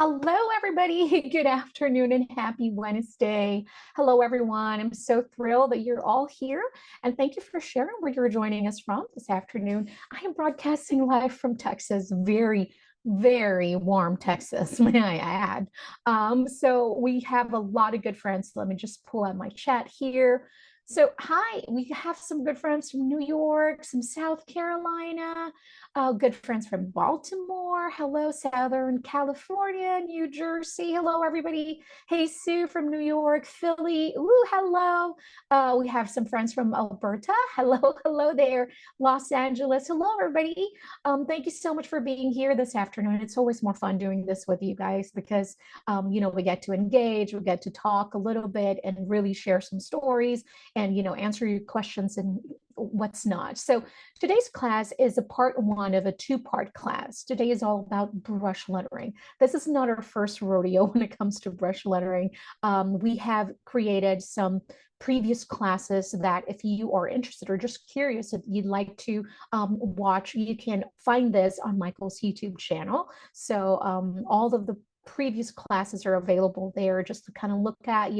Hello, everybody. Good afternoon and happy Wednesday. Hello, everyone. I'm so thrilled that you're all here. And thank you for sharing where you're joining us from this afternoon. I am broadcasting live from Texas, very warm Texas, may I add. So we have a lot of good friends. Let me just pull out my chat here. So, hi, we have some good friends from New York, some South Carolina, good friends from Baltimore. Hello, Southern California, New Jersey. Hello, everybody. Hey, Sue from New York, Philly. Ooh, hello. We have some friends from Alberta. Hello, hello there. Los Angeles. Hello, everybody. Thank you so much for being here this afternoon. It's always more fun doing this with you guys because, we get to engage, we get to talk a little bit and really share some stories and, answer your questions and what's not. So today's class is a part one of a two-part class. Today is all about brush lettering. This is not our first rodeo when it comes to brush lettering. We have created some previous classes that if you are interested or just curious, if you'd like to watch, you can find this on Michael's YouTube channel. So all of the previous classes are available there just to kind of look at,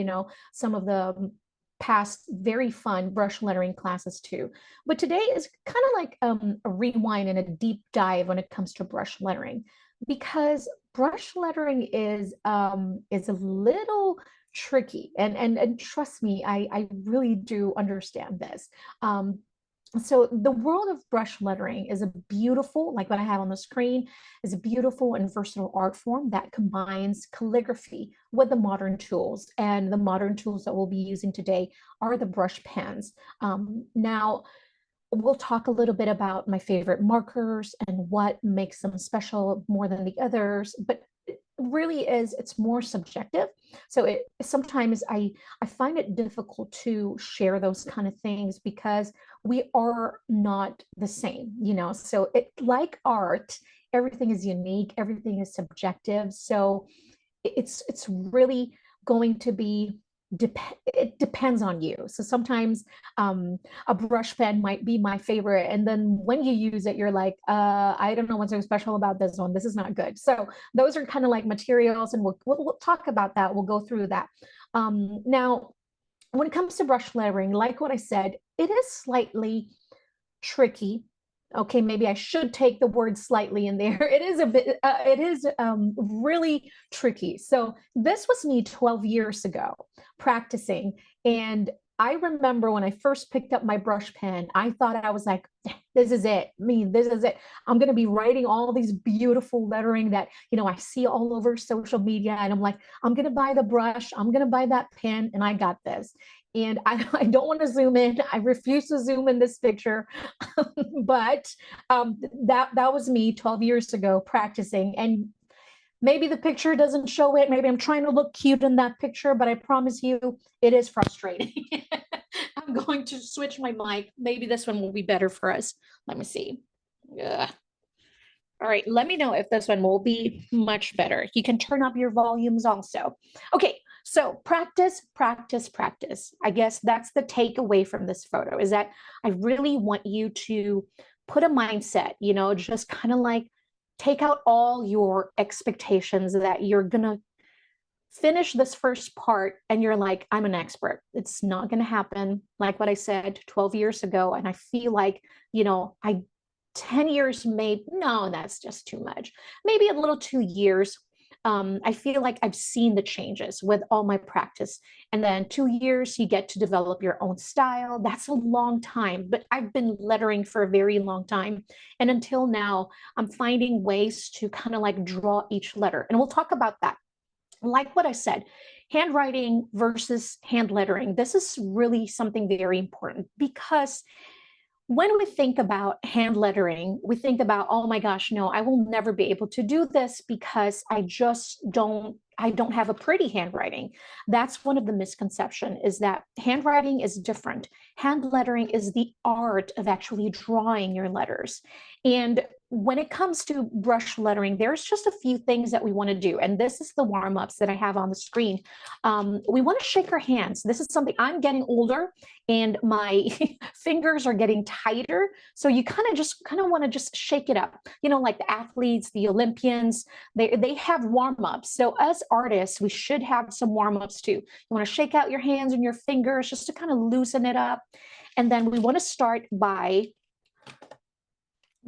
some of the past very fun brush lettering classes too. But today is kind of like a rewind and a deep dive when it comes to brush lettering, because brush lettering is a little tricky, and trust me, I really do understand this. So the world of brush lettering is a beautiful, like what I have on the screen, is a beautiful and versatile art form that combines calligraphy with the modern tools. And the modern tools that we'll be using today are the brush pens. Now, we'll talk a little bit about my favorite markers and what makes them special more than the others, but it really is, it's more subjective. So it sometimes I find it difficult to share those kind of things because we are not the same, so it, like art, everything is unique, everything is subjective. So it's really going to be it depends on you. So sometimes a brush pen might be my favorite, and then when you use it, you're like, I don't know what's so special about this one. This is not good. So those are kind of like materials, and we'll talk about that. We'll go through that. Now, when it comes to brush lettering, like what I said, it is slightly tricky. Okay, maybe I should take the word slightly in there. It is a bit, it is really tricky. So this was me 12 years ago practicing. And I remember when I first picked up my brush pen, I thought, I was like, this is it. This is it. I'm going to be writing all these beautiful lettering that, I see all over social media. And I'm like, I'm going to buy the brush. I'm going to buy that pen. And I got this. And I don't want to zoom in. I refuse to zoom in this picture. But that was me 12 years ago practicing. And maybe the picture doesn't show it. Maybe I'm trying to look cute in that picture, but I promise you, it is frustrating. I'm going to switch my mic. Maybe this one will be better for us. Let me see. Ugh. All right, let me know if this one will be much better. You can turn up your volumes also. Okay, so practice, practice, practice. I guess that's the takeaway from this photo, is that I really want you to put a mindset, just kind of like take out all your expectations that you're going to finish this first part and you're like, I'm an expert. It's not going to happen. Like what I said 12 years ago. And I feel like, 10 years, maybe, no, that's just too much. Maybe a little 2 years. I feel like I've seen the changes with all my practice. And then 2 years, you get to develop your own style. That's a long time, but I've been lettering for a very long time. And until now, I'm finding ways to kind of like draw each letter. And we'll talk about that. Like what I said, handwriting versus hand lettering. This is really something very important because when we think about hand lettering, we think about, oh my gosh, no, I will never be able to do this because I just don't I don't have a pretty handwriting. That's one of the misconceptions, is that handwriting is different. Hand lettering is the art of actually drawing your letters. And when it comes to brush lettering, there's just a few things that we want to do. And this is the warm-ups that I have on the screen. We want to shake our hands. This is something, I'm getting older and my fingers are getting tighter. So you kind of want to just shake it up. You know, like the athletes, the Olympians, they have warm-ups. So as artists, we should have some warm-ups too. You want to shake out your hands and your fingers just to kind of loosen it up. And then we want to start by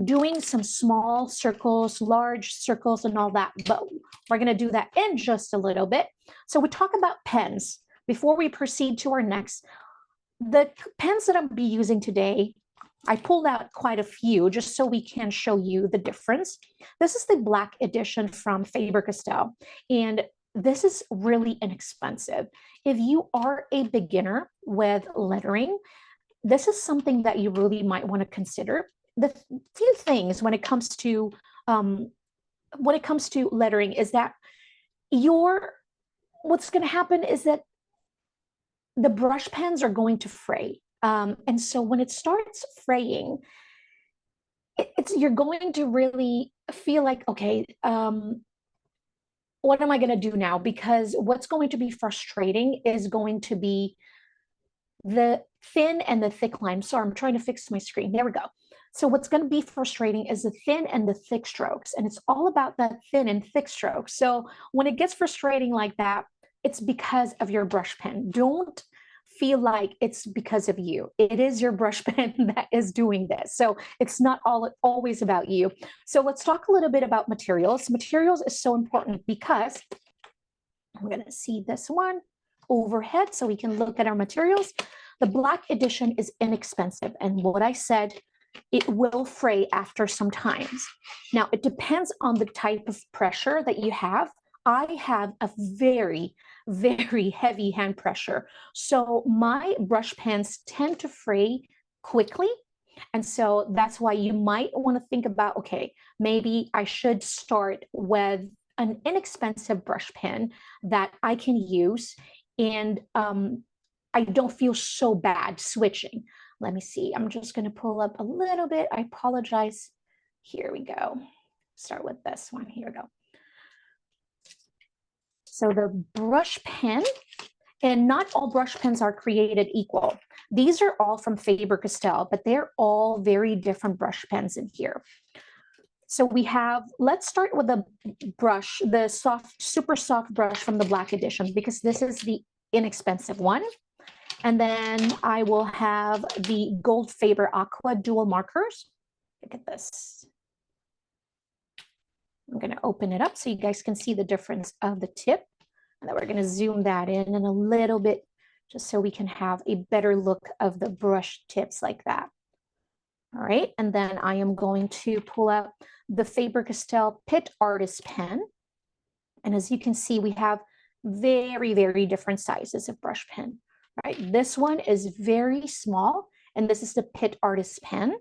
doing some small circles, large circles, and all that, but we're going to do that in just a little bit. So we talk about pens. Before we proceed to our next, the pens that I'll be using today, I pulled out quite a few just so we can show you the difference. This is the black edition from Faber-Castell, and this is really inexpensive. If you are a beginner with lettering, this is something that you really might want to consider. The few things when it comes to lettering is that what's going to happen is that the brush pens are going to fray, and so when it starts fraying, you're going to really feel like, okay, what am I going to do now? Because what's going to be frustrating is going to be the thin and the thick line. Sorry, I'm trying to fix my screen. There we go. So what's going to be frustrating is the thin and the thick strokes, and it's all about that thin and thick strokes. So when it gets frustrating like that, it's because of your brush pen. Don't feel like it's because of you. It is your brush pen that is doing this. So it's not always about you. So let's talk a little bit about materials. Materials is so important because we're going to see this one overhead so we can look at our materials. The black edition is inexpensive, and what I said, it will fray after some times. Now, it depends on the type of pressure that you have. I have a very, very heavy hand pressure. So my brush pens tend to fray quickly. And so that's why you might want to think about, okay, maybe I should start with an inexpensive brush pen that I can use, and I don't feel so bad switching. Let me see. I'm just going to pull up a little bit. I apologize. Here we go. Start with this one. Here we go. So the brush pen, and not all brush pens are created equal. These are all from Faber-Castell, but they're all very different brush pens in here. So we have, let's start with the brush, the soft, super soft brush from the black edition, because this is the inexpensive one. And then I will have the gold Faber Aqua dual markers. Look at this. I'm going to open it up so you guys can see the difference of the tip. And then we're going to zoom that in a little bit just so we can have a better look of the brush tips like that. All right. And then I am going to pull out the Faber-Castell Pit Artist pen. And as you can see, we have very, very different sizes of brush pen. Right, this one is very small, and this is the Pit Artist pen.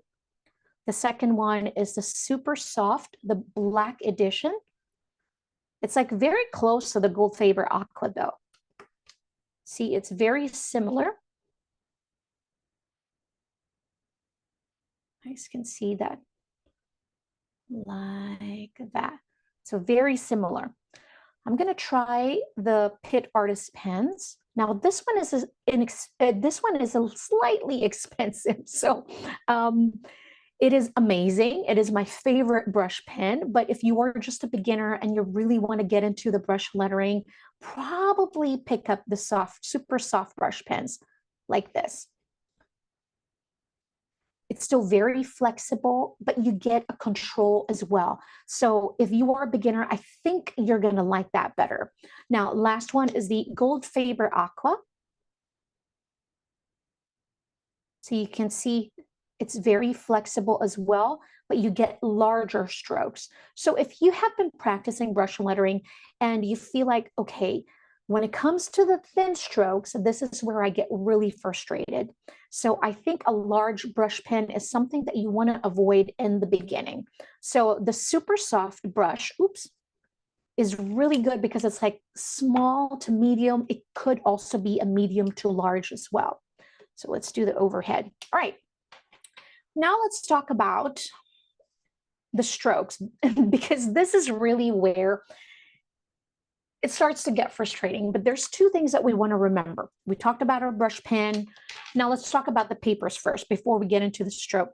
The second one is the super soft, the black edition. It's like very close to the gold Faber Aqua though. See, it's very similar. You guys can see that like that. So very similar. I'm going to try the Pit Artist pens. Now this one is a slightly expensive, so it is amazing. It is my favorite brush pen. But if you are just a beginner and you really want to get into the brush lettering, probably pick up the soft, super soft brush pens like this. It's still very flexible, but you get a control as well. So if you are a beginner, I think you're going to like that better. Now, last one is the gold Faber Aqua. So you can see it's very flexible as well, but you get larger strokes. So if you have been practicing brush lettering and you feel like, okay, when it comes to the thin strokes, this is where I get really frustrated. So I think a large brush pen is something that you want to avoid in the beginning. So the super soft brush, is really good because it's like small to medium. It could also be a medium to large as well. So let's do the overhead. All right. Now let's talk about the strokes, because this is really where it starts to get frustrating. But there's two things that we want to remember. We talked about our brush pen. Now let's talk about the papers first before we get into the stroke.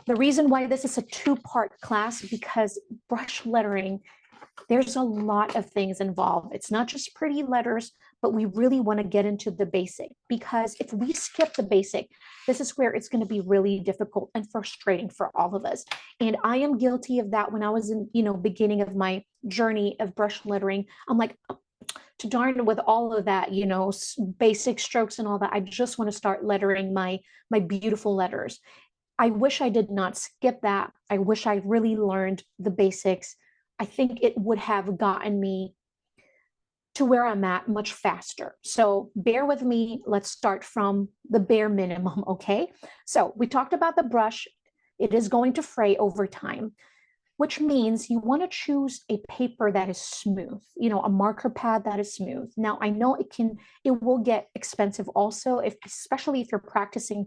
The reason why this is a two-part class, because brush lettering, there's a lot of things involved. It's not just pretty letters, but we really want to get into the basic, because if we skip the basic, this is where it's going to be really difficult and frustrating for all of us. And I am guilty of that. When I was in, beginning of my journey of brush lettering, I'm like, to darn with all of that, basic strokes and all that, I just want to start lettering my beautiful letters. I wish I did not skip that. I wish I really learned the basics. I think it would have gotten me to where I'm at much faster. So bear with me. Let's start from the bare minimum, okay? So we talked about the brush. It is going to fray over time, which means you want to choose a paper that is smooth, a marker pad that is smooth. Now, I know it will get expensive also, especially if you're practicing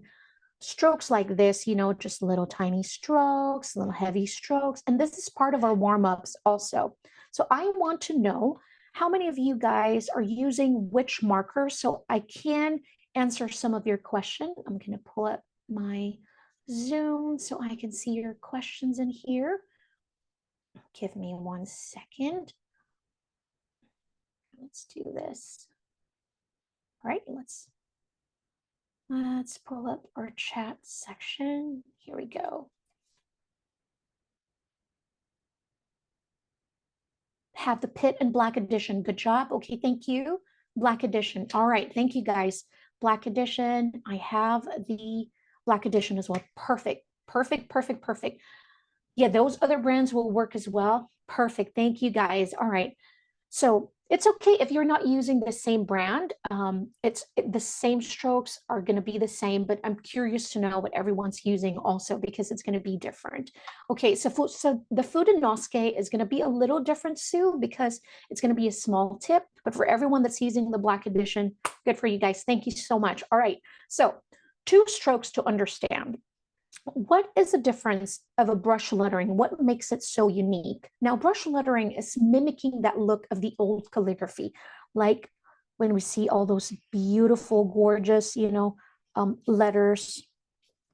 strokes like this, just little tiny strokes, little heavy strokes. And this is part of our warm-ups also. So I want to know how many of you guys are using which marker so I can answer some of your questions. I'm going to pull up my Zoom so I can see your questions in here. Give me 1 second. Let's do this. All right, let's pull up our chat section. Here we go. Have the Pitt and Black Edition. Good job. Okay, thank you. Black Edition. All right, thank you guys. Black Edition. I have the Black Edition as well. Perfect, perfect, perfect, perfect. Yeah, those other brands will work as well. Perfect. Thank you guys. All right. So it's okay if you're not using the same brand. The same strokes are going to be the same, but I'm curious to know what everyone's using also, because it's going to be different. Okay, so the Fudenosuke is going to be a little different, Sue, because it's going to be a small tip. But for everyone that's using the Black Edition, good for you guys. Thank you so much. All right, so 2 strokes to understand. What is the difference of a brush lettering? What makes it so unique? Now, brush lettering is mimicking that look of the old calligraphy, like when we see all those beautiful, gorgeous, letters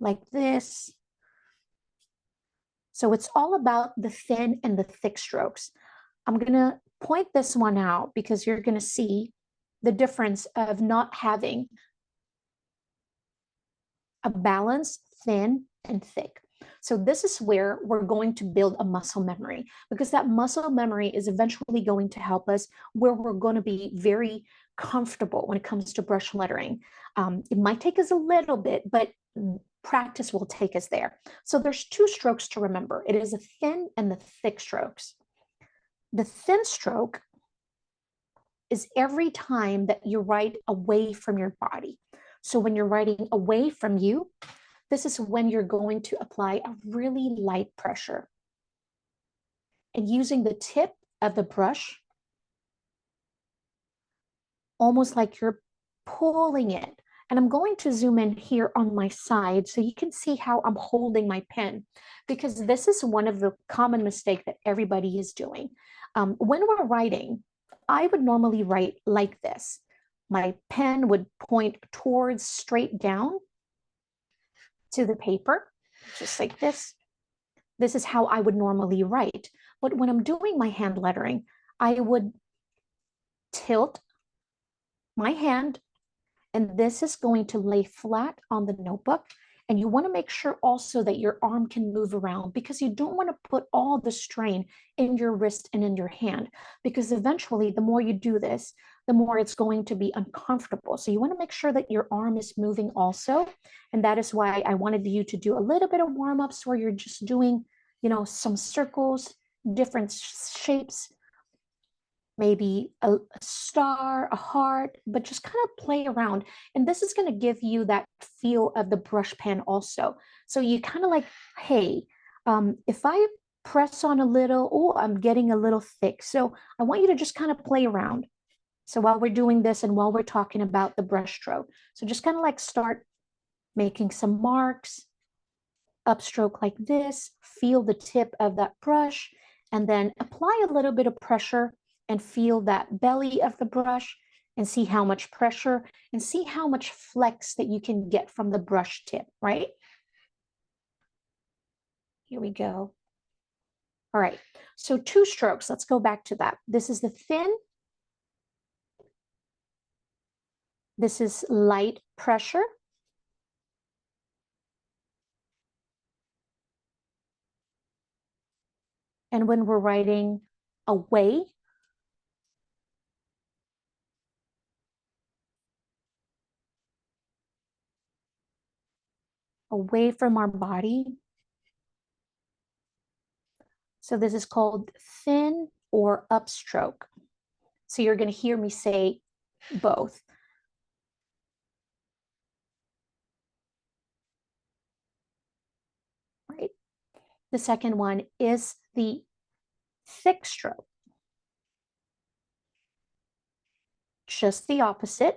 like this. So it's all about the thin and the thick strokes. I'm going to point this one out because you're going to see the difference of not having a balance, thin and thick. So this is where we're going to build a muscle memory, because that muscle memory is eventually going to help us where we're going to be very comfortable when it comes to brush lettering. It might take us a little bit, but practice will take us there. So there's 2 strokes to remember. It is a thin and the thick strokes. The thin stroke is every time that you write away from your body. So when you're writing away from you, this is when you're going to apply a really light pressure. And using the tip of the brush, almost like you're pulling it. And I'm going to zoom in here on my side so you can see how I'm holding my pen, because this is one of the common mistakes that everybody is doing. When we're writing, I would normally write like this. My pen would point towards straight down to the paper, just like this. This is how I would normally write. But when I'm doing my hand lettering, I would tilt my hand, and this is going to lay flat on the notebook. And you want to make sure also that your arm can move around, because you don't want to put all the strain in your wrist and in your hand, because eventually the more you do this, the more it's going to be uncomfortable. So you want to make sure that your arm is moving also. And that is why I wanted you to do a little bit of warm-ups where you're just doing, some circles, different shapes, maybe a star, a heart, but just kind of play around. And this is going to give you that feel of the brush pen also. So you kind of like, hey, if I press on a little. Oh, I'm getting a little thick. So I want you to just kind of play around. So while we're doing this and while we're talking about the brush stroke, so just kind of like start making some marks, upstroke like this, feel the tip of that brush, and then apply a little bit of pressure and feel that belly of the brush and see how much pressure and see how much flex that you can get from the brush tip, right? Here we go. All right, so 2 strokes. Let's go back to that. This is the thin. This is light pressure. And when we're writing away, away from our body. So this is called thin or upstroke. So you're going to hear me say both. Right. The second one is the thick stroke. Just the opposite.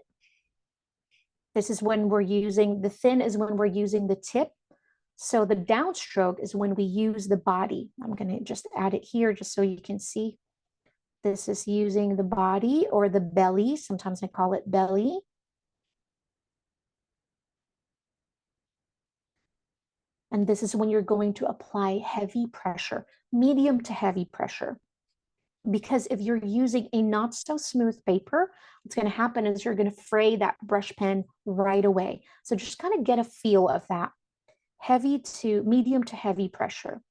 This is when we're using, the thin is when we're using the tip. So the downstroke is when we use the body. I'm going to just add it here just so you can see. This is using the body or the belly. Sometimes I call it belly. And this is when you're going to apply heavy pressure, medium to heavy pressure. Because if you're using a not so smooth paper, what's going to happen is you're going to fray that brush pen right away. So just kind of get a feel of that. Heavy to medium to heavy pressure.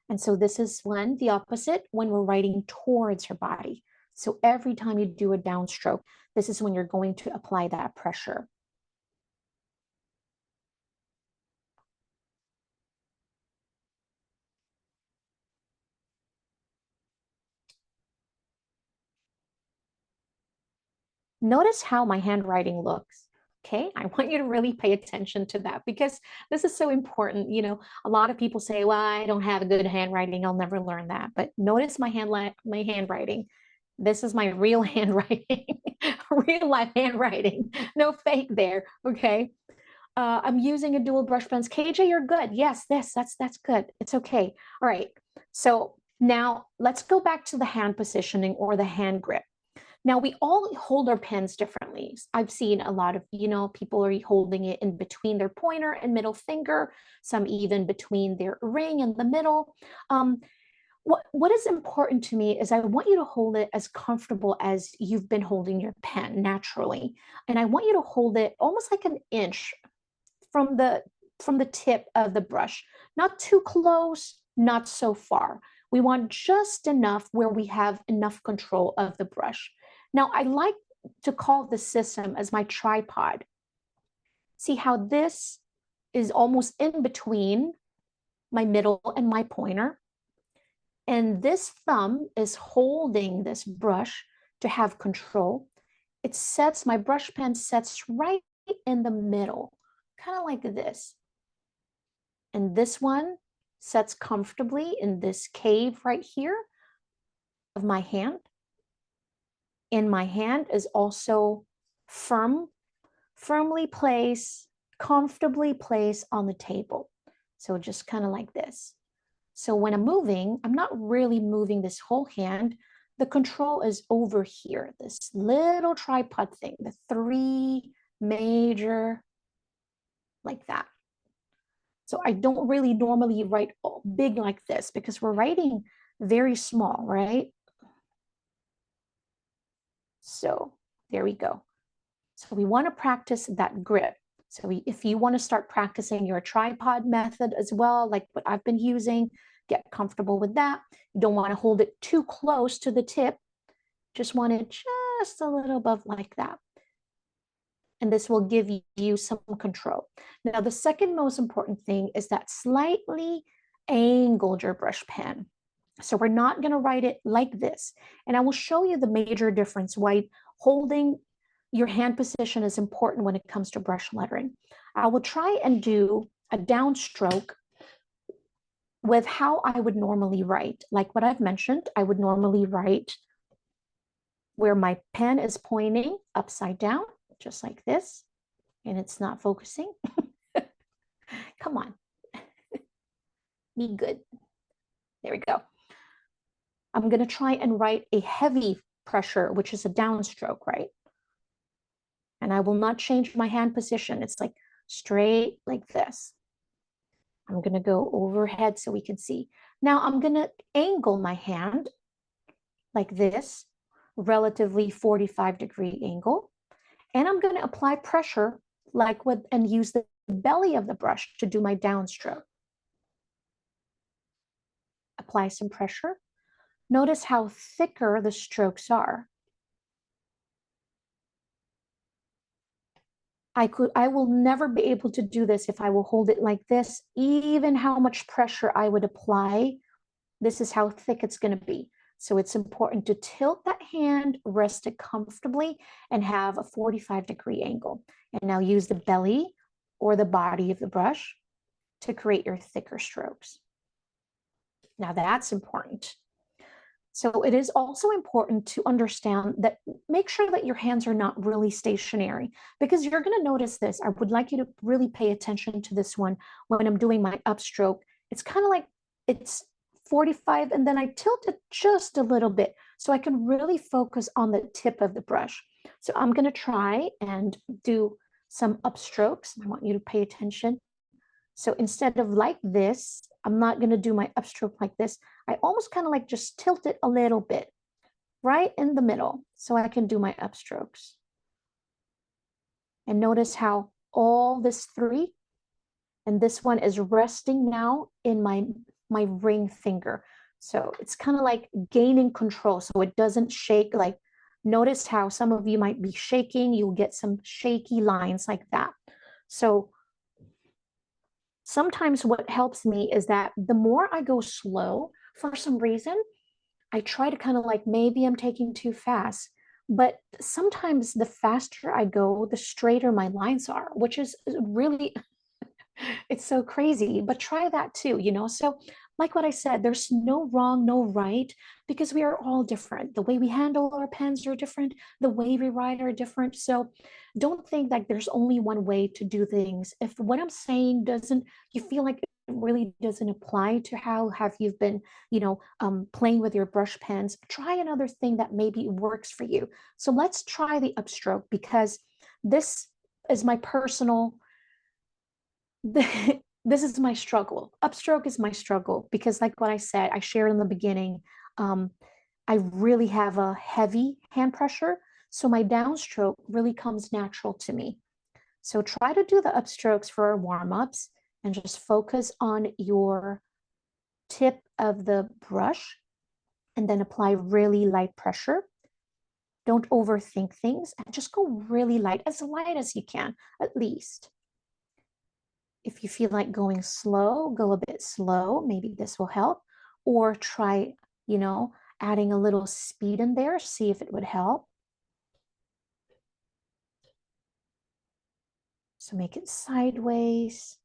And so this is when the opposite, when we're writing towards your body. So every time you do a downstroke, this is when you're going to apply that pressure. Notice how my handwriting looks. Okay, I want you to really pay attention to that because this is so important. You know, a lot of people say, well, I don't have a good handwriting. I'll never learn that. But notice my handwriting. This is my real handwriting, real life handwriting. No fake there. Okay. I'm using a dual brush pens. KJ, you're good. Yes, that's good. It's okay. All right. So now let's go back to the hand positioning or the hand grip. Now, we all hold our pens differently. I've seen a lot of, people are holding it in between their pointer and middle finger, some even between their ring and the middle. What is important to me is I want you to hold it as comfortable as you've been holding your pen naturally. And I want you to hold it almost like an inch from the tip of the brush, not too close, not so far. We want just enough where we have enough control of the brush. Now, I like to call the system as my tripod. See how this is almost in between my middle and my pointer. And this thumb is holding this brush to have control. My brush pen sets right in the middle, kind of like this. And this one sets comfortably in this cave right here of my hand. In my hand is also firmly placed, comfortably placed on the table. So just kind of like this. So when I'm moving, I'm not really moving this whole hand. The control is over here, this little tripod thing, the 3 major, like that. So I don't really normally write big like this because we're writing very small, right? So there we go. So we want to practice that grip. So if you want to start practicing your tripod method as well, like what I've been using, get comfortable with that. You don't want to hold it too close to the tip. Just want it just a little above like that. And this will give you some control. Now, the second most important thing is that slightly angled your brush pen. So we're not going to write it like this. And I will show you the major difference why holding your hand position is important when it comes to brush lettering. I will try and do a downstroke with how I would normally write. Like what I've mentioned, I would normally write where my pen is pointing upside down, just like this, and it's not focusing. Come on, be good. There we go. I'm going to try and write a heavy pressure, which is a downstroke, right? And I will not change my hand position. It's like straight like this. I'm going to go overhead so we can see. Now I'm going to angle my hand like this, relatively 45-degree angle. And I'm going to apply pressure like with, and use the belly of the brush to do my downstroke. Apply some pressure. Notice how thicker the strokes are. I will never be able to do this if I will hold it like this, even how much pressure I would apply. This is how thick it's going to be. So it's important to tilt that hand, rest it comfortably, and have a 45-degree angle. And now use the belly or the body of the brush to create your thicker strokes. Now that's important. So it is also important to understand that, make sure that your hands are not really stationary, because you're going to notice this. I would like you to really pay attention to this one when I'm doing my upstroke. It's kind of like it's 45 and then I tilt it just a little bit so I can really focus on the tip of the brush. So I'm going to try and do some upstrokes. I want you to pay attention. So instead of like this, I'm not going to do my upstroke like this. I almost kind of like just tilt it a little bit right in the middle so I can do my upstrokes. And notice how all this three and this one is resting now in my ring finger. So it's kind of like gaining control so it doesn't shake. Like, notice how some of you might be shaking. You'll get some shaky lines like that. So sometimes what helps me is that the more I go slow, for some reason, I try to kind of like, maybe I'm taking too fast. But sometimes the faster I go, the straighter my lines are, which is really, it's so crazy. But try that too, you know? So like what I said, there's no wrong, no right, because we are all different. The way we handle our pens are different. The way we write are different. So don't think that there's only one way to do things. If what I'm saying doesn't, you feel like it really doesn't apply to how have you been, you know, playing with your brush pens, try another thing that maybe works for you. So let's try the upstroke, because this is my personal, this is my struggle. Upstroke is my struggle because, like what I said, I shared in the beginning, I really have a heavy hand pressure. So my downstroke really comes natural to me. So try to do the upstrokes for our warm-ups and just focus on your tip of the brush and then apply really light pressure. Don't overthink things and just go really light as you can, at least. If you feel like going slow, go a bit slow. Maybe this will help. Or try, you know, adding a little speed in there, see if it would help. So make it sideways.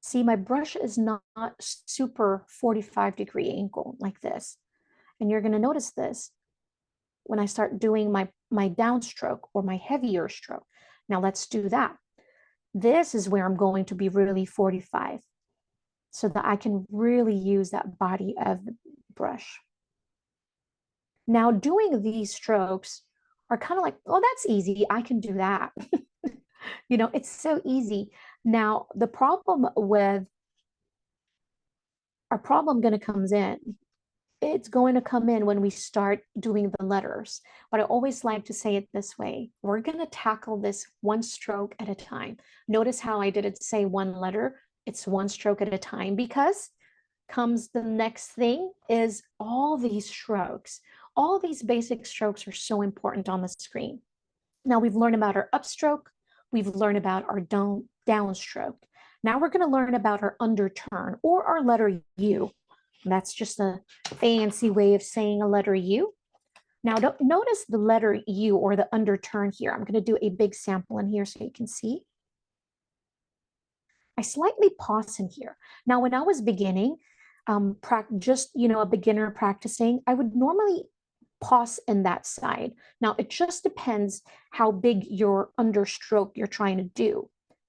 See, my brush is not super 45-degree angle like this. And you're going to notice this when I start doing my downstroke or my heavier stroke. Now let's do that. This is where I'm going to be really 45 so that I can really use that body of the brush. Now doing these strokes are kind of like, oh, that's easy. I can do that. You know, it's so easy. Now the problem with our problem going to comes in. It's going to come in when we start doing the letters. But I always like to say it this way. We're going to tackle this one stroke at a time. Notice how I didn't say one letter. It's one stroke at a time, because comes the next thing is all these strokes. All these basic strokes are so important on the screen. Now we've learned about our upstroke. We've learned about our downstroke. Now we're going to learn about our underturn or our letter U. That's just a fancy way of saying a letter U. Now notice the letter U or the underturn here. I'm going to do a big sample in here so you can see. I slightly pause in here. Now, when I was beginning, just, a beginner practicing, I would normally pause in that side. Now, it just depends how big your understroke you're trying to do.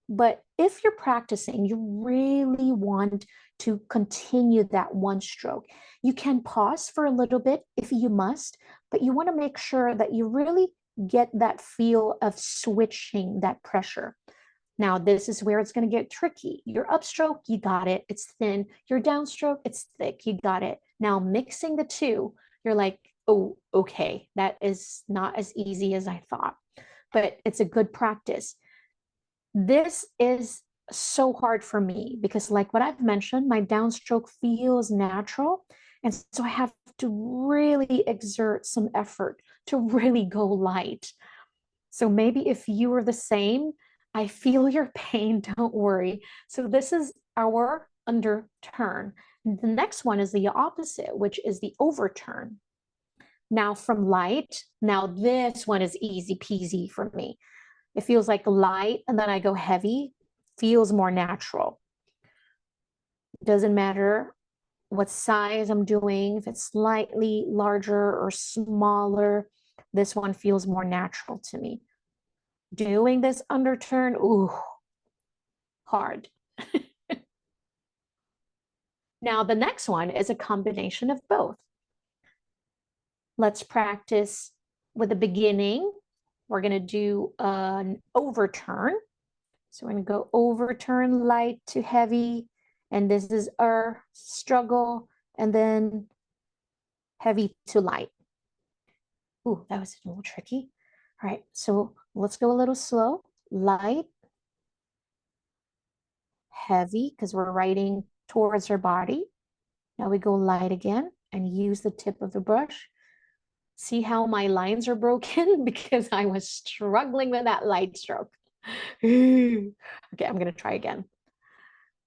But if you're practicing, you really want to continue that one stroke. You can pause for a little bit if you must, but you want to make sure that you really get that feel of switching that pressure. Now, this is where it's going to get tricky. Your upstroke, you got it, it's thin. Your downstroke, it's thick, you got it. Now, mixing the two, you're like, oh, okay, that is not as easy as I thought, but it's a good practice. This is so hard for me because, like what I've mentioned, my downstroke feels natural. And so I have to really exert some effort to really go light. So maybe if you are the same, I feel your pain, don't worry. So this is our underturn. The next one is the opposite, which is the overturn. Now from light, now this one is easy peasy for me. It feels like light and then I go heavy, feels more natural. Doesn't matter what size I'm doing, if it's slightly larger or smaller, this one feels more natural to me. Doing this underturn, ooh, hard. Now, the next one is a combination of both. Let's practice with the beginning. We're going to do an overturn. So we're going to go overturn light to heavy, and this is our struggle, and then heavy to light. Ooh, that was a little tricky. All right, so let's go a little slow. Light, heavy, because we're writing towards our body. Now we go light again and use the tip of the brush. See how my lines are broken? Because I was struggling with that light stroke. Okay, I'm going to try again.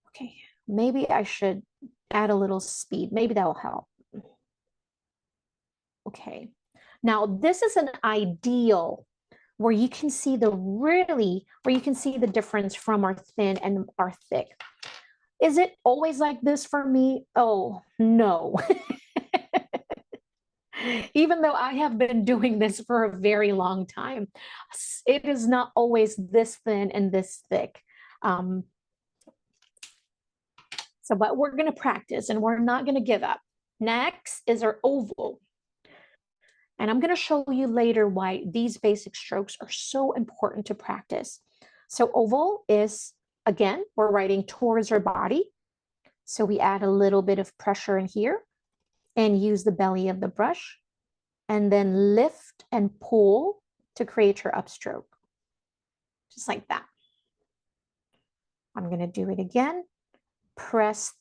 Okay, maybe I should add a little speed. Maybe that will help. Okay, now this is an ideal where you can see where you can see the difference from our thin and our thick. Is it always like this for me? Oh, no. Even though I have been doing this for a very long time, it is not always this thin and this thick. But we're going to practice and we're not going to give up. Next is our oval. And I'm going to show you later why these basic strokes are so important to practice. So oval is, again, we're writing towards our body. So we add a little bit of pressure in here and use the belly of the brush and then lift and pull to create your upstroke. Just like that. I'm going to do it again. Press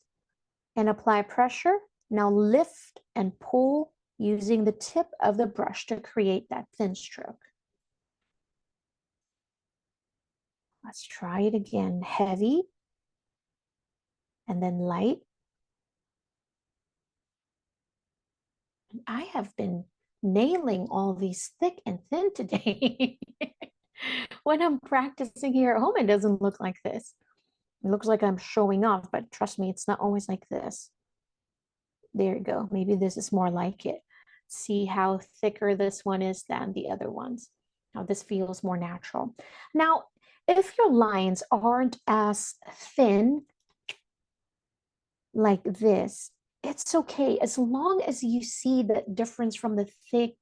and apply pressure. Now lift and pull using the tip of the brush to create that thin stroke. Let's try it again. Heavy and then light. And I have been nailing all these thick and thin today. When I'm practicing here at home, it doesn't look like this. It looks like I'm showing off, but trust me, it's not always like this. There you go. Maybe this is more like it. See how thicker this one is than the other ones. Now this feels more natural. Now, if your lines aren't as thin like this, it's okay as long as you see the difference from the thick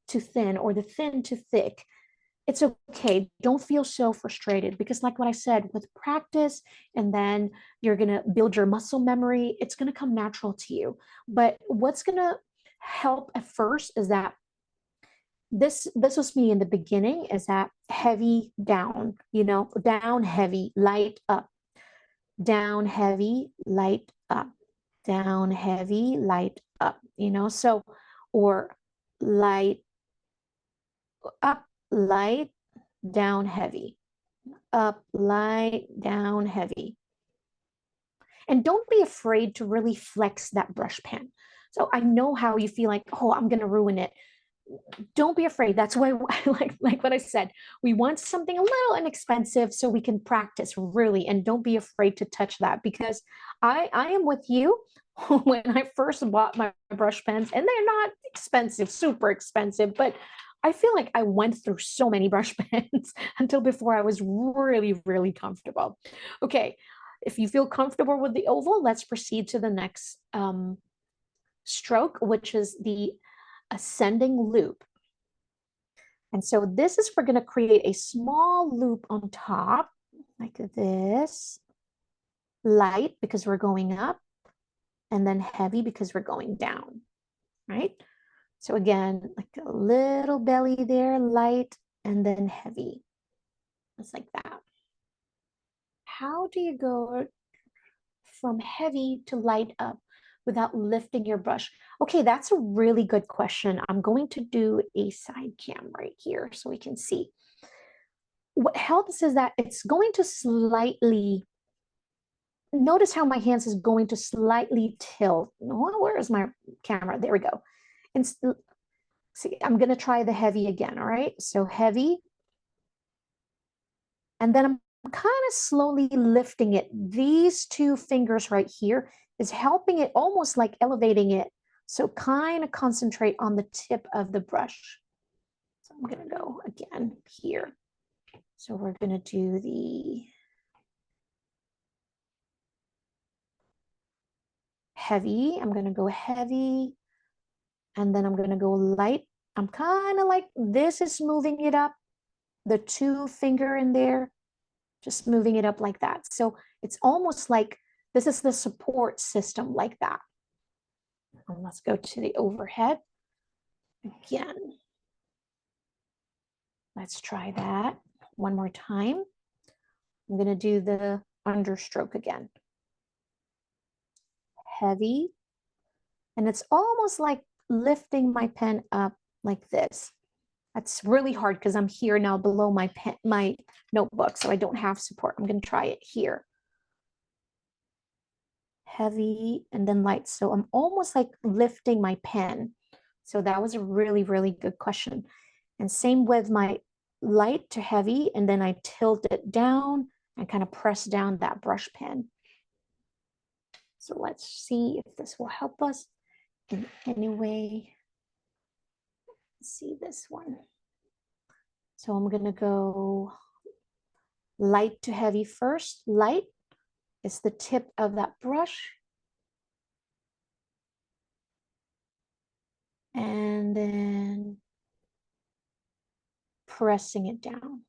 to thin or the thin to thick. It's okay. Don't feel so frustrated because like what I said, with practice and then you're going to build your muscle memory, it's going to come natural to you. But what's going to help at first is that this was me in the beginning, is that heavy down, down heavy, light up, down heavy, light up, down heavy, light up, so, or light up, light, down heavy, up, light, down heavy. And don't be afraid to really flex that brush pen. So I know how you feel like, oh, I'm going to ruin it. don't be afraid. That's why, like what I said, we want something a little inexpensive so we can practice really, and don't be afraid to touch that, because I am with you. When I first bought my brush pens, and they're not expensive, super expensive, but I feel like I went through so many brush pens until before I was really, really comfortable. Okay, if you feel comfortable with the oval, let's proceed to the next stroke, which is the ascending loop. And so this is, we're going to create a small loop on top like this, light because we're going up, and then heavy because we're going down, right? So again, like a little belly there, light, and then heavy, just like that. How do you go from heavy to light up without lifting your brush? Okay, that's a really good question. I'm going to do a side cam right here so we can see. What helps is that it's going to slightly, notice how my hands is going to slightly tilt. Where is my camera? There we go. And see, I'm going to try the heavy again, all right? So heavy. And then I'm kind of slowly lifting it. These two fingers right here is helping it, almost like elevating it. So kind of concentrate on the tip of the brush. So I'm going to go again here. So we're going to do the heavy. I'm going to go heavy, and then I'm going to go light. I'm kind of like, this is moving it up, the two finger in there, just moving it up like that. So it's almost like this is the support system, like that. And let's go to the overhead again. Let's try that one more time. I'm going to do the understroke again. Heavy. And it's almost like lifting my pen up like this. That's really hard because I'm here now below my pen, my notebook, so I don't have support. I'm going to try it here. Heavy and then light. So I'm almost like lifting my pen. So that was a really, really good question. And same with my light to heavy, and then I tilt it down and kind of press down that brush pen. So let's see if this will help us in any way. Let's see this one. So I'm going to go light to heavy first. Light is the tip of that brush. And then pressing it down.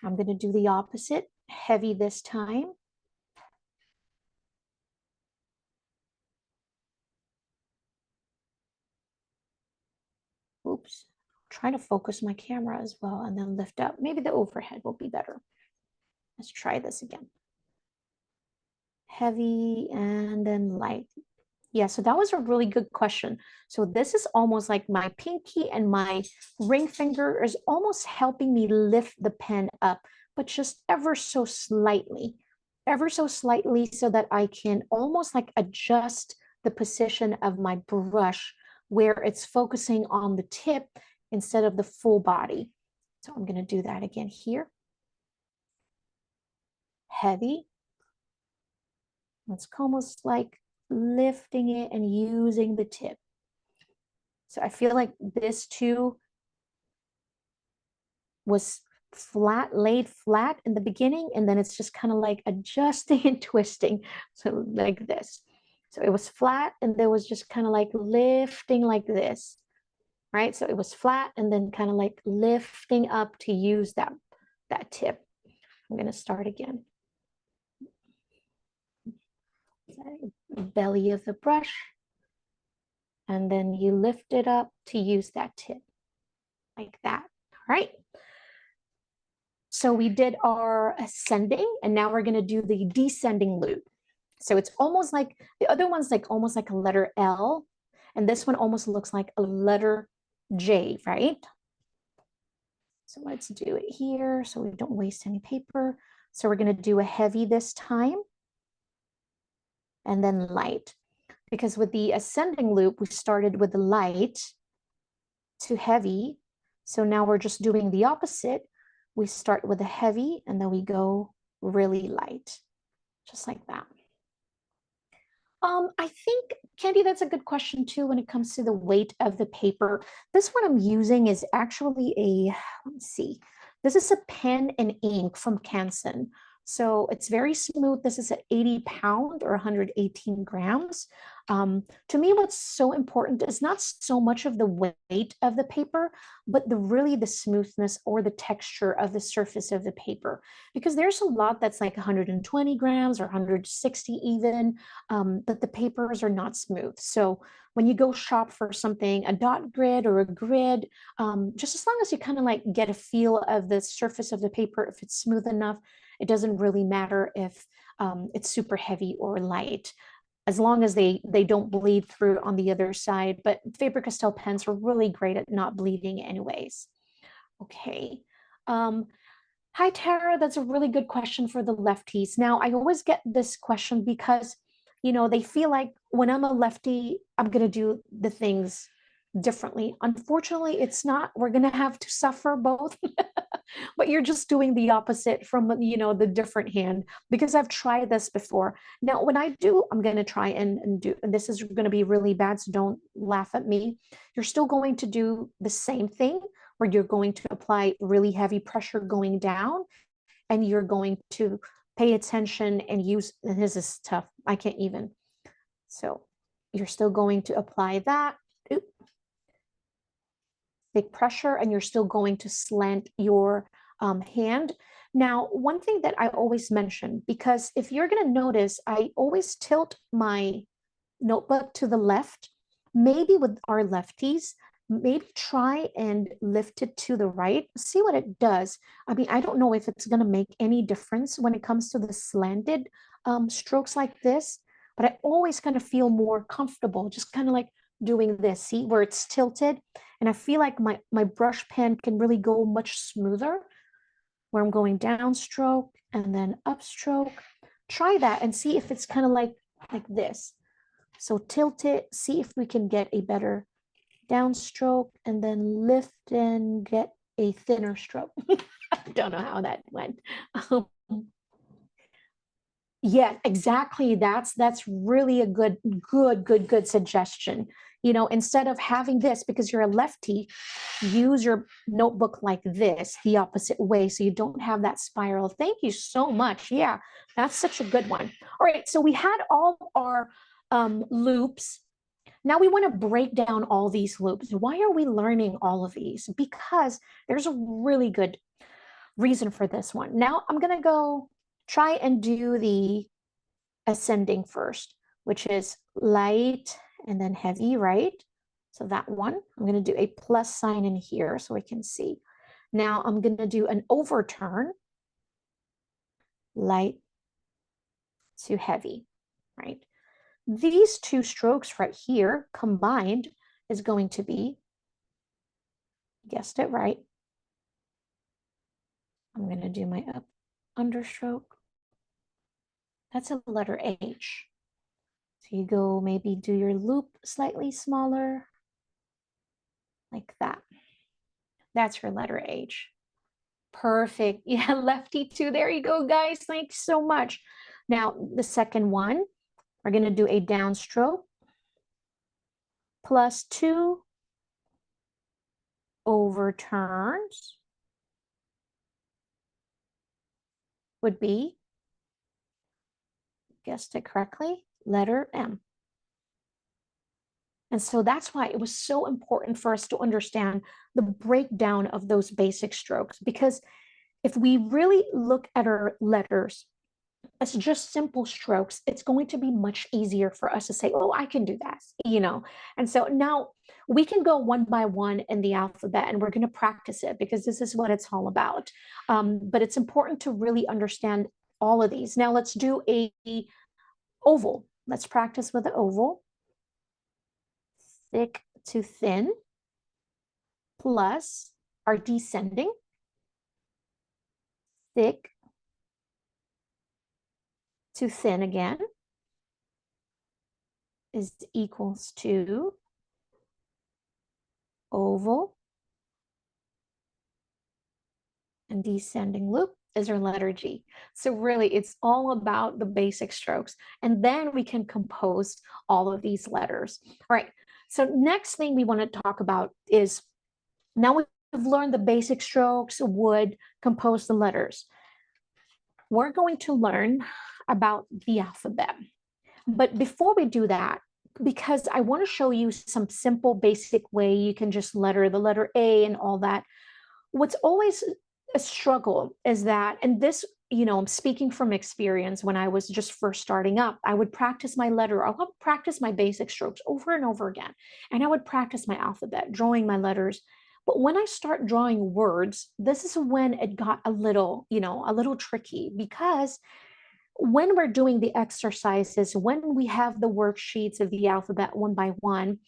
I'm going to do the opposite, heavy this time. Oops, try to focus my camera as well, and then lift up. Maybe the overhead will be better. Let's try this again. Heavy and then light. Yeah, so that was a really good question. So this is almost like my pinky and my ring finger is almost helping me lift the pen up, but just ever so slightly so that I can almost like adjust the position of my brush where it's focusing on the tip instead of the full body. So I'm going to do that again here. Heavy. It's almost like lifting it and using the tip. So I feel like this too was flat, laid flat in the beginning, and then it's just kind of like adjusting and twisting. So like this. So it was flat, and there was just kind of like lifting like this, right? So it was flat and then kind of like lifting up to use that tip. I'm going to start again. Belly of the brush, and then you lift it up to use that tip like that. All right. So we did our ascending, and now we're going to do the descending loop. So it's almost like the other one's like almost like a letter L, and this one almost looks like a letter J, right? So let's do it here so we don't waste any paper. So we're going to do a heavy this time, and then light. because with the ascending loop, we started with the light to heavy. So now we're just doing the opposite. We start with the heavy and then we go really light, just like that. I think, Candy, that's a good question too when it comes to the weight of the paper. This one I'm using is actually a, let me see, this is a pen and ink from Canson. So it's very smooth. This is an 80 pound or 118 grams. To me, what's so important is not so much of the weight of the paper, but really the smoothness or the texture of the surface of the paper. Because there's a lot that's like 120 grams or 160 even, but the papers are not smooth. So when you go shop for something, a dot grid or a grid, just as long as you kind of like get a feel of the surface of the paper, if it's smooth enough, it doesn't really matter if it's super heavy or light, as long as they don't bleed through on the other side. But Faber-Castell pens are really great at not bleeding anyways. Okay. Hi, Tara. That's a really good question for the lefties. Now, I always get this question because, you know, they feel like when I'm a lefty, I'm going to do the things differently. Unfortunately, it's not. We're going to have to suffer both. But you're just doing the opposite from, you know, the different hand, because I've tried this before. Now, when I do, I'm going to try and do, and this is going to be really bad, so don't laugh at me. You're still going to do the same thing where you're going to apply really heavy pressure going down, and you're going to pay attention and use, and this is tough. I can't even. So you're still going to apply that. Oop. Big pressure, and you're still going to slant your hand. Now, one thing that I always mention, because if you're going to notice, I always tilt my notebook to the left. Maybe with our lefties, maybe try and lift it to the right. See what it does. I mean, I don't know if it's going to make any difference when it comes to the slanted strokes like this, but I always kind of feel more comfortable just kind of like doing this. See where it's tilted? And I feel like my brush pen can really go much smoother where I'm going downstroke and then upstroke. Try that and see if it's kind of like this. So tilt it, see if we can get a better downstroke, and then lift and get a thinner stroke. I don't know how that went. Yeah, exactly. That's really a good suggestion. You know, instead of having this, because you're a lefty, use your notebook like this, the opposite way, so you don't have that spiral. Thank you so much. Yeah, that's such a good one. All right, so we had all our loops. Now we want to break down all these loops. Why are we learning all of these? Because there's a really good reason for this one. Now I'm going to go try and do the ascending first, which is light and then heavy, right? So that one, I'm going to do a plus sign in here so we can see. Now I'm going to do an overturn, light to heavy, right? These two strokes right here combined is going to be, guessed it right, I'm going to do my up understroke. That's a letter H. So you go maybe do your loop slightly smaller, like that. That's your letter H. Perfect. Yeah, lefty too. There you go, guys. Thanks so much. Now, the second one, we're going to do a downstroke plus 2 overturns would be, guessed it correctly, letter M. And so that's why it was so important for us to understand the breakdown of those basic strokes, because if we really look at our letters as just simple strokes, it's going to be much easier for us to say, oh, I can do that, you know. And so now we can go one by one in the alphabet, and we're going to practice it because this is what it's all about. But it's important to really understand all of these. Now let's do a oval. Let's practice with the oval. Thick to thin plus our descending, thick to thin again, is equals to oval, and descending loop is our letter G. So really, it's all about the basic strokes. And then we can compose all of these letters. All right, so next thing we want to talk about is, now we've learned the basic strokes, would compose the letters. We're going to learn about the alphabet. But before we do that, because I want to show you some simple, basic way you can just letter the letter A and all that, what's always a struggle is that, and this, I'm speaking from experience, when I was just first starting up, I would practice my letter, I would practice my basic strokes over and over again. And I would practice my alphabet, drawing my letters. But when I start drawing words, this is when it got a little tricky, because when we're doing the exercises, when we have the worksheets of the alphabet one by one,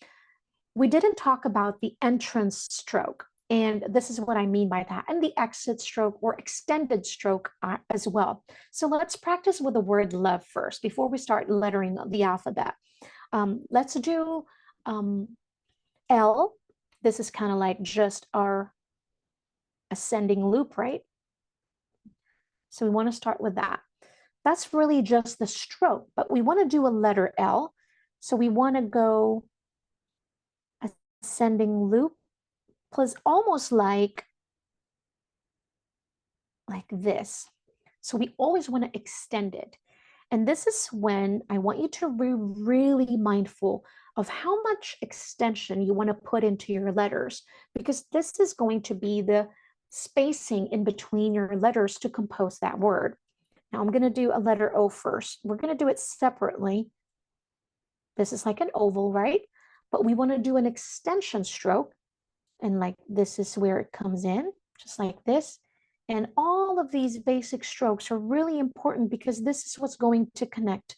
we didn't talk about the entrance stroke. And this is what I mean by that, and the exit stroke or extended stroke as well. So let's practice with the word love first before we start lettering the alphabet. Let's do L. This is kind of like just our ascending loop, right? So we want to start with that. That's really just the stroke, but we want to do a letter L. So we want to go ascending loop plus almost like this. So we always want to extend it. And this is when I want you to be really mindful of how much extension you want to put into your letters, because this is going to be the spacing in between your letters to compose that word. Now I'm going to do a letter O first. We're going to do it separately. This is like an oval, right? But we want to do an extension stroke. And like this is where it comes in, just like this. And all of these basic strokes are really important because this is what's going to connect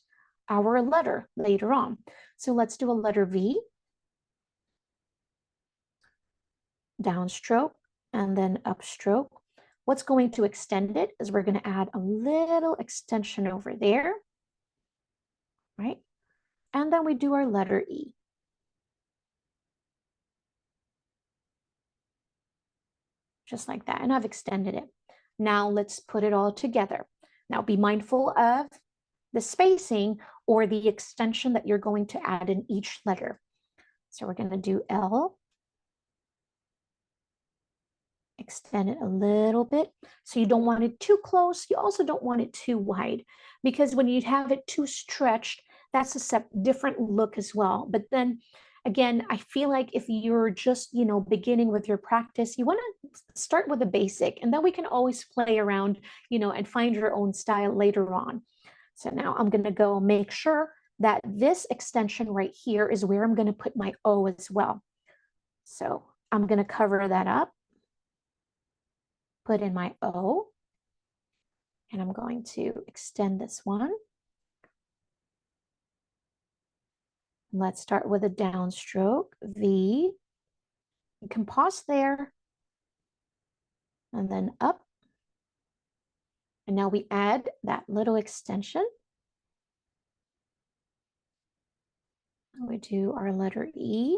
our letter later on. So let's do a letter V. Downstroke and then upstroke. What's going to extend it is we're going to add a little extension over there, right? And then we do our letter E. Just like that. And I've extended it. Now let's put it all together. Now be mindful of the spacing or the extension that you're going to add in each letter. So we're going to do L. Extend it a little bit. So you don't want it too close. You also don't want it too wide, because when you have it too stretched, that's a different look as well. But then again, I feel like if you're just, beginning with your practice, you want to start with the basic, and then we can always play around, and find your own style later on. So now I'm going to go make sure that this extension right here is where I'm going to put my O as well. So I'm going to cover that up, put in my O, and I'm going to extend this one. Let's start with a downstroke, V. You can pause there, and then up. And now we add that little extension. We do our letter E.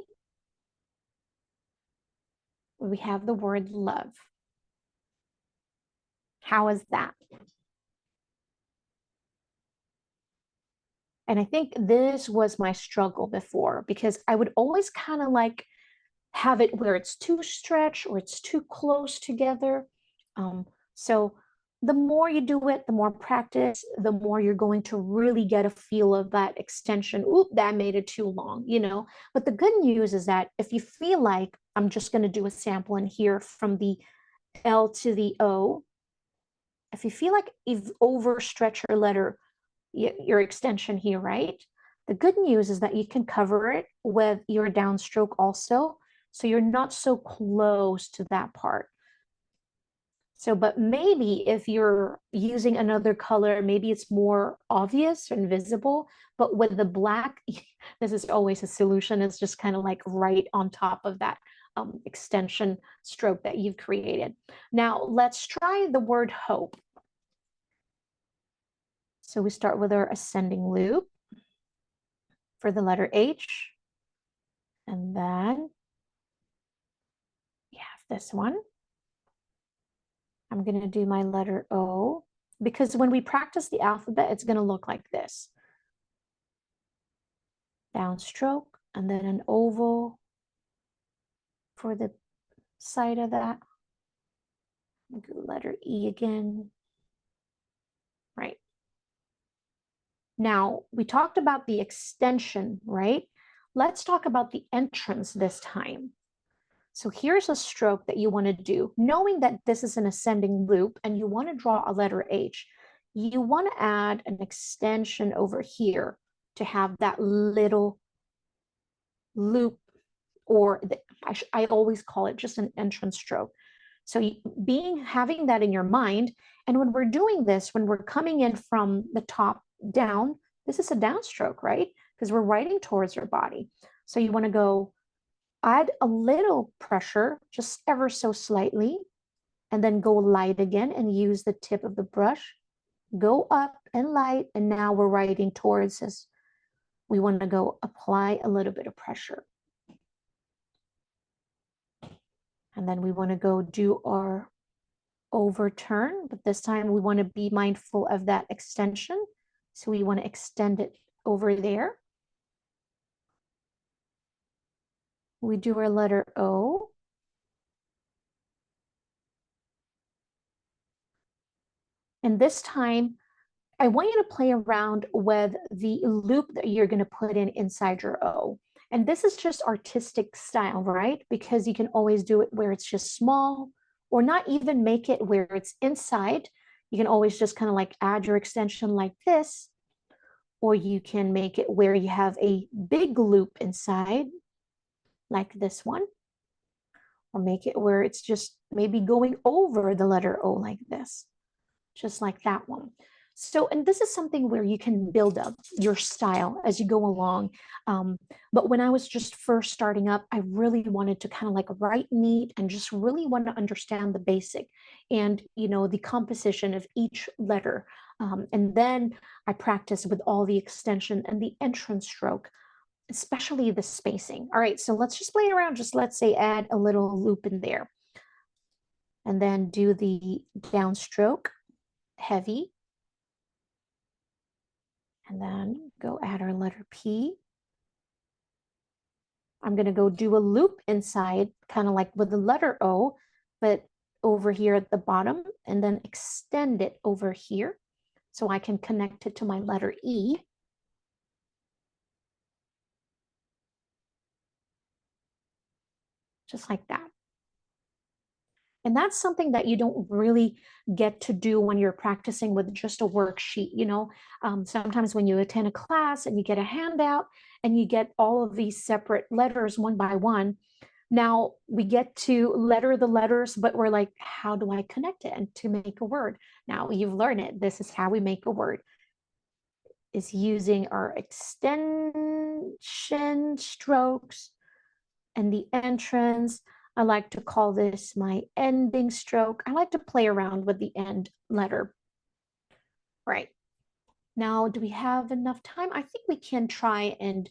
We have the word love. How is that? And I think this was my struggle before, because I would always kind of like have it where it's too stretched or it's too close together. So the more you do it, the more practice, the more you're going to really get a feel of that extension. Oop, that made it too long, But the good news is that if you feel like, I'm just going to do a sample in here from the L to the O. If you feel like you've overstretched your letter, your extension here, right? The good news is that you can cover it with your downstroke also, so you're not so close to that part. So, but maybe if you're using another color, maybe it's more obvious and visible, but with the black, this is always a solution. It's just kind of like right on top of that extension stroke that you've created. Now let's try the word hope. So we start with our ascending loop. for the letter H. And then we have this one. I'm going to do my letter O, because when we practice the alphabet, it's going to look like this. Downstroke, and then an oval for the side of that. Letter E again. Right. Now, we talked about the extension, right? Let's talk about the entrance this time. So here's a stroke that you want to do. Knowing that this is an ascending loop and you want to draw a letter H, you want to add an extension over here to have that little loop, or I always call it just an entrance stroke. So having that in your mind, and when we're doing this, when we're coming in from the top down, this is a downstroke, right? Because we're writing towards our body. So you want to go add a little pressure, just ever so slightly, and then go light again and use the tip of the brush. Go up and light, and now we're writing towards us. We want to go apply a little bit of pressure. And then we want to go do our overturn, but this time we want to be mindful of that extension. So we want to extend it over there. We do our letter O. And this time, I want you to play around with the loop that you're going to put inside your O. And this is just artistic style, right? Because you can always do it where it's just small, or not even make it where it's inside. You can always just kind of like add your extension like this, or you can make it where you have a big loop inside, like this one, or make it where it's just maybe going over the letter O like this, just like that one. So, and this is something where you can build up your style as you go along. But when I was just first starting up, I really wanted to kind of like write neat and just really want to understand the basic and, you know, the composition of each letter. And then I practiced with all the extension and the entrance stroke, especially the spacing. All right, so let's just play around. Just let's say add a little loop in there. And then do the downstroke, heavy. And then go add our letter P. I'm going to go do a loop inside, kind of like with the letter O, but over here at the bottom, and then extend it over here so I can connect it to my letter E. Just like that. And that's something that you don't really get to do when you're practicing with just a worksheet. You know, sometimes when you attend a class and you get a handout and you get all of these separate letters one by one, now we get to letter the letters, but we're like, how do I connect it and to make a word? Now you've learned it. This is how we make a word, is using our extension strokes and the entrance. I like to call this my ending stroke. I like to play around with the end letter. Right. Now, do we have enough time? I think we can try and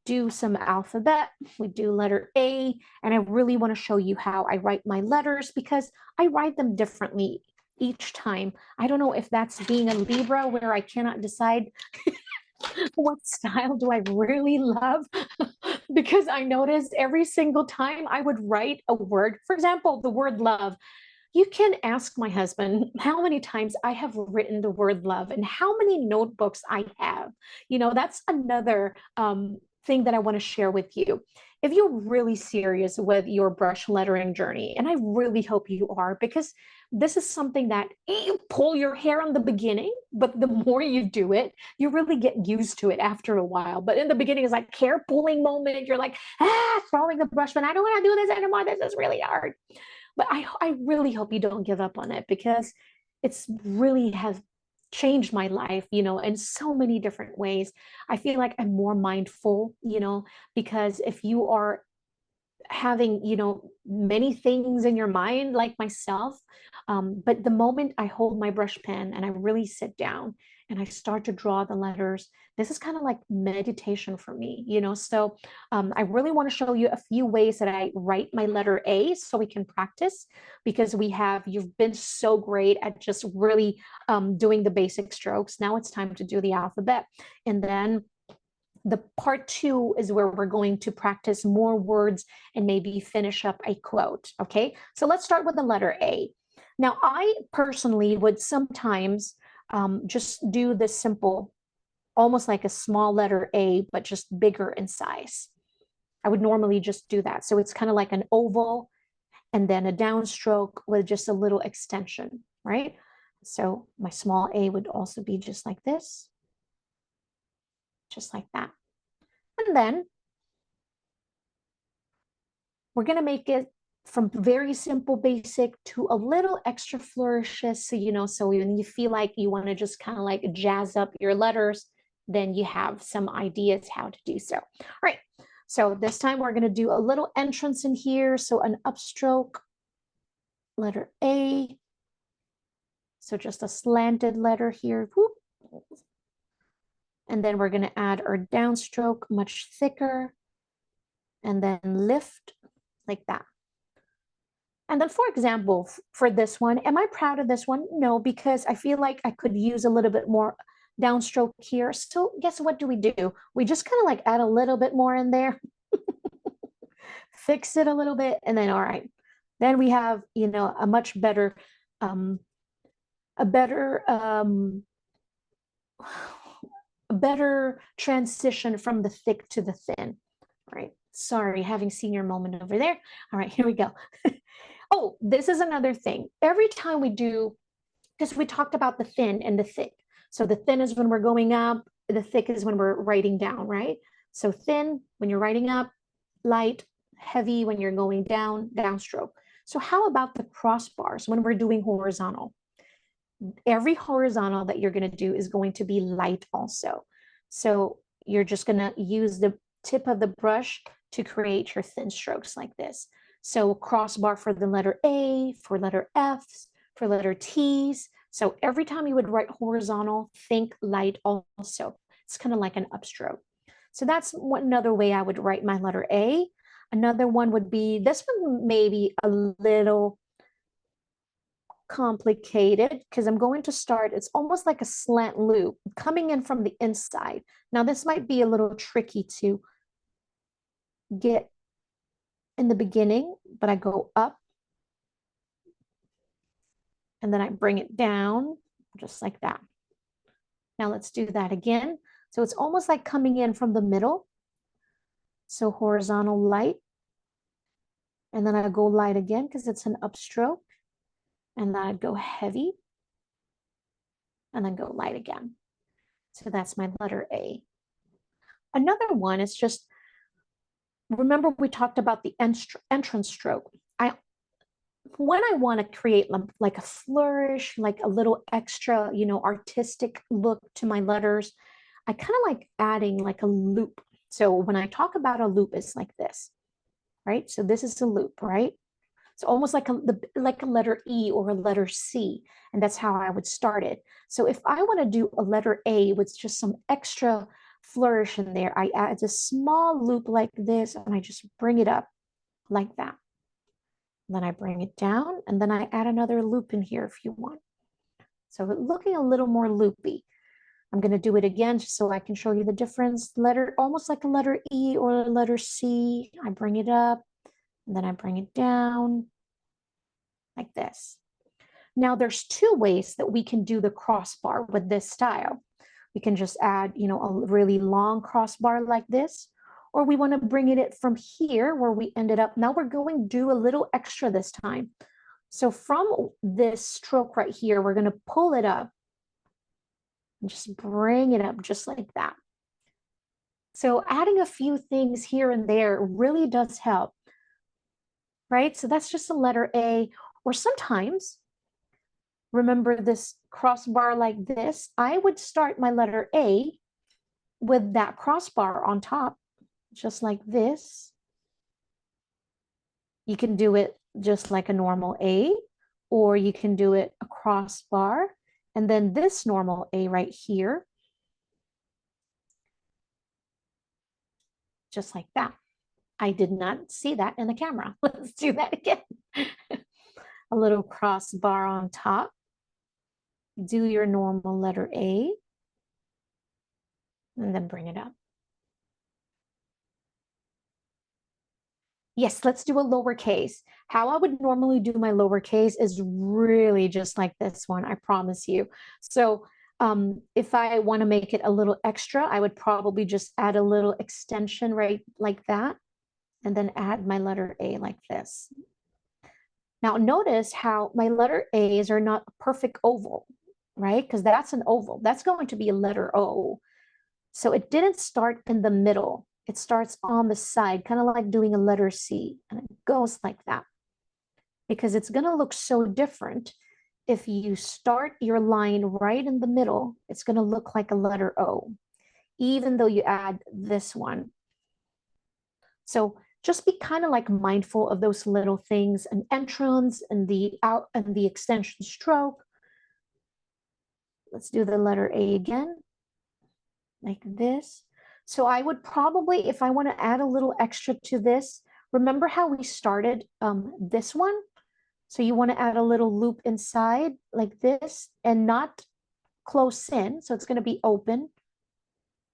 do some alphabet. We do letter A, and I really want to show you how I write my letters because I write them differently each time. I don't know if that's being a Libra where I cannot decide what style do I really love? Because I noticed every single time I would write a word, for example, the word love. You can ask my husband how many times I have written the word love and how many notebooks I have. You know, that's another thing that I want to share with you. If you're really serious with your brush lettering journey, and I really hope you are, because this is something that you pull your hair in the beginning, but the more you do it, you really get used to it after a while. But in the beginning, it's like hair pulling moment. You're like, throwing the brush, but I don't want to do this anymore. This is really hard. But I really hope you don't give up on it, because it's really has changed my life, you know, in so many different ways. I feel like I'm more mindful, you know, because if you are having, many things in your mind like myself. But the moment I hold my brush pen and I really sit down and I start to draw the letters, this is kind of like meditation for me, So I really want to show you a few ways that I write my letter A so we can practice, because you've been so great at just really doing the basic strokes. Now it's time to do the alphabet. And then the part 2 is where we're going to practice more words and maybe finish up a quote. Okay, so let's start with the letter A. Now, I personally would sometimes just do this simple, almost like a small letter A, but just bigger in size. I would normally just do that. So it's kind of like an oval and then a downstroke with just a little extension, right? So my small A would also be just like this. Just like that. And then we're going to make it from very simple basic to a little extra flourishes. So when you feel like you want to just kind of like jazz up your letters, then you have some ideas how to do so. All right. So this time we're going to do a little entrance in here. So an upstroke, letter A. So just a slanted letter here. Whoop. And then we're going to add our downstroke, much thicker, and then lift like that. And then, for example, for this one, am I proud of this one? No, because I feel like I could use a little bit more downstroke here. So guess what do? We just kind of like add a little bit more in there, fix it a little bit, and then all right. Then we have, a much better, a better transition from the thick to the thin, right? Sorry, having senior moment over there. All right, here we go. Oh, this is another thing. Every time we do, because we talked about the thin and the thick. So the thin is when we're going up, the thick is when we're writing down, right? So thin when you're writing up, light, heavy when you're going down, downstroke. So how about the crossbars when we're doing horizontal? Every horizontal that you're going to do is going to be light also. So you're just going to use the tip of the brush to create your thin strokes like this. So crossbar for the letter A, for letter F's, for letter T's. So every time you would write horizontal, think light also. It's kind of like an upstroke. So that's another way I would write my letter A. Another one would be, this one maybe a little complicated because I'm going to start, it's almost like a slant loop coming in from the inside. Now this might be a little tricky to get in the beginning, but I go up and then I bring it down just like that. Now let's do that again. So it's almost like coming in from the middle. So horizontal light, and then I go light again because it's an upstroke, and then I go heavy and then go light again. So that's my letter A. Another one is just, remember we talked about the entrance stroke. When I want to create like a flourish, like a little extra, artistic look to my letters, I kind of like adding like a loop. So when I talk about a loop, it's like this, right? So this is a loop, right? It's almost like a letter E or a letter C, and that's how I would start it. So if I want to do a letter A with just some extra flourish in there, I add a small loop like this, and I just bring it up like that. Then I bring it down, and then I add another loop in here if you want. So looking a little more loopy. I'm going to do it again just so I can show you the difference. Almost like a letter E or a letter C. I bring it up, and then I bring it down like this. Now there's two ways that we can do the crossbar with this style. We can just add, a really long crossbar like this, or we want to bring it from here where we ended up. Now we're going to do a little extra this time. So from this stroke right here, we're going to pull it up and just bring it up just like that. So adding a few things here and there really does help, right? So that's just a letter A. Or sometimes, remember this crossbar like this, I would start my letter A with that crossbar on top, just like this. You can do it just like a normal A, or you can do it a crossbar, and then this normal A right here, just like that. I did not see that in the camera. Let's do that again. A little crossbar on top. Do your normal letter A, and then bring it up. Yes, let's do a lowercase. How I would normally do my lowercase is really just like this one, I promise you. So if I want to make it a little extra, I would probably just add a little extension right like that, and then add my letter A like this. Now notice how my letter A's are not a perfect oval, right? Because that's an oval. That's going to be a letter O. So it didn't start in the middle. It starts on the side, kind of like doing a letter C, and it goes like that. Because it's going to look so different. If you start your line right in the middle, it's going to look like a letter O, even though you add this one. So just be kind of like mindful of those little things, and entrance and the out and the extension stroke. Let's do the letter A again, like this. So I would probably, if I want to add a little extra to this, remember how we started this one? So you want to add a little loop inside like this and not close in. So it's going to be open,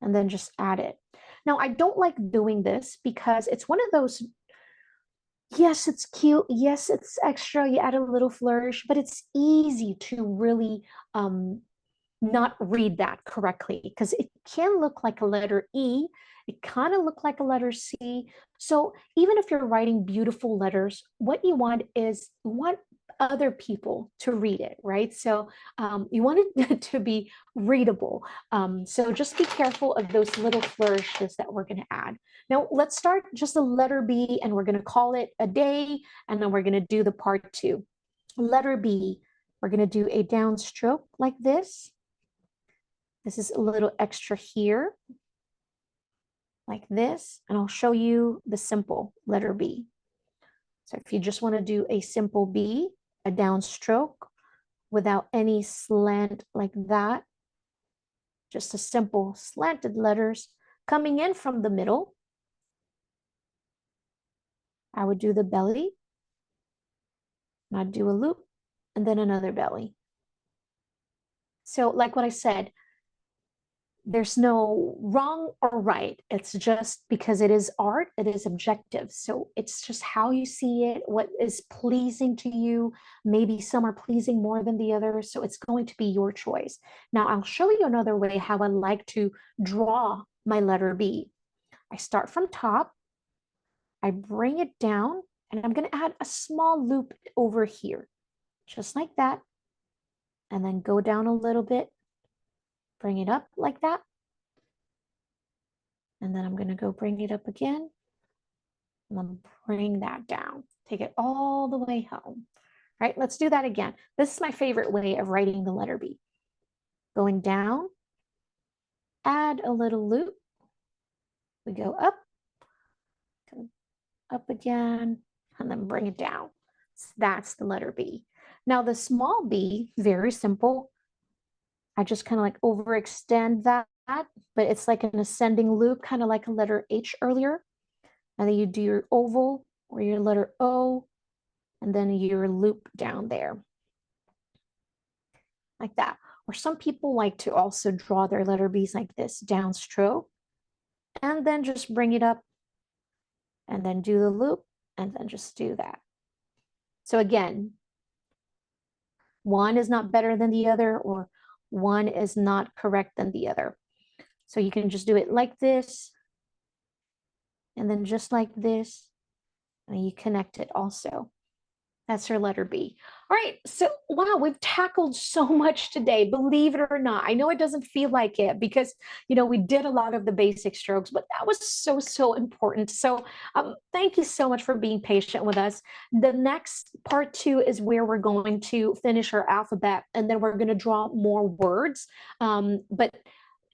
and then just add it. Now, I don't like doing this because it's one of those, yes, it's cute. Yes, it's extra. You add a little flourish, but it's easy to really not read that correctly because it can look like a letter E. It kind of look like a letter C. So even if you're writing beautiful letters, what you want is you want other people to read it, right? So you want it to be readable. So just be careful of those little flourishes that we're going to add. Now let's start just a letter B, and we're going to call it a day, and then we're going to do the part 2. Letter B, we're going to do a downstroke like this. This is a little extra here, like this, and I'll show you the simple letter B. So if you just want to do a simple B, a downstroke without any slant like that, just a simple slanted letters coming in from the middle, I would do the belly, and I'd do a loop, and then another belly. So like what I said, there's no wrong or right. It's just because it is art, it is objective. So it's just how you see it, what is pleasing to you. Maybe some are pleasing more than the others. So it's going to be your choice. Now I'll show you another way how I like to draw my letter B. I start from top, I bring it down, and I'm going to add a small loop over here, just like that. And then go down a little bit, bring it up like that. And then I'm going to go bring it up again. And then bring that down. Take it all the way home. All right, let's do that again. This is my favorite way of writing the letter B. Going down, add a little loop. We go up again, and then bring it down. So that's the letter B. Now the small b, very simple. I just kind of like overextend that, but it's like an ascending loop, kind of like a letter H earlier. And then you do your oval or your letter O, and then your loop down there. Like that. Or some people like to also draw their letter B's like this, downstroke, and then just bring it up, and then do the loop, and then just do that. So again, one is not better than the other, or one is not correct than the other. So you can just do it like this, and then just like this, and you connect it also. That's your letter B. All right, so wow, we've tackled so much today, believe it or not. I know it doesn't feel like it because, we did a lot of the basic strokes, but that was so important. So thank you so much for being patient with us. The next part 2 is where we're going to finish our alphabet, and then we're going to draw more words. But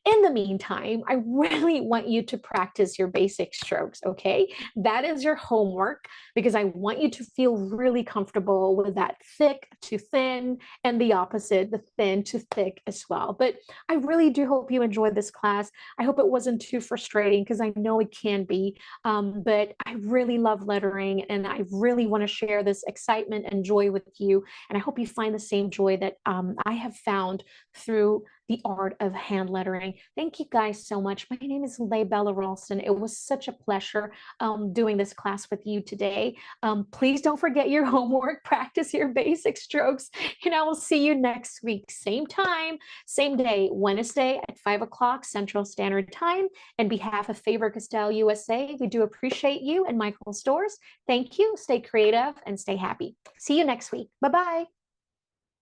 In the meantime, I really want you to practice your basic strokes, okay? That is your homework because I want you to feel really comfortable with that thick to thin and the opposite, the thin to thick as well. But I really do hope you enjoyed this class. I hope it wasn't too frustrating because I know it can be. But I really love lettering and I really want to share this excitement and joy with you. And I hope you find the same joy that I have found through the art of hand lettering. Thank you guys so much. My name is Leibella Ralston. It was such a pleasure doing this class with you today. Please don't forget your homework, practice your basic strokes, and I will see you next week. Same time, same day, Wednesday at 5 o'clock Central Standard Time. On behalf of Faber-Castell USA, we do appreciate you and Michael Stores. Thank you. Stay creative and stay happy. See you next week. Bye-bye.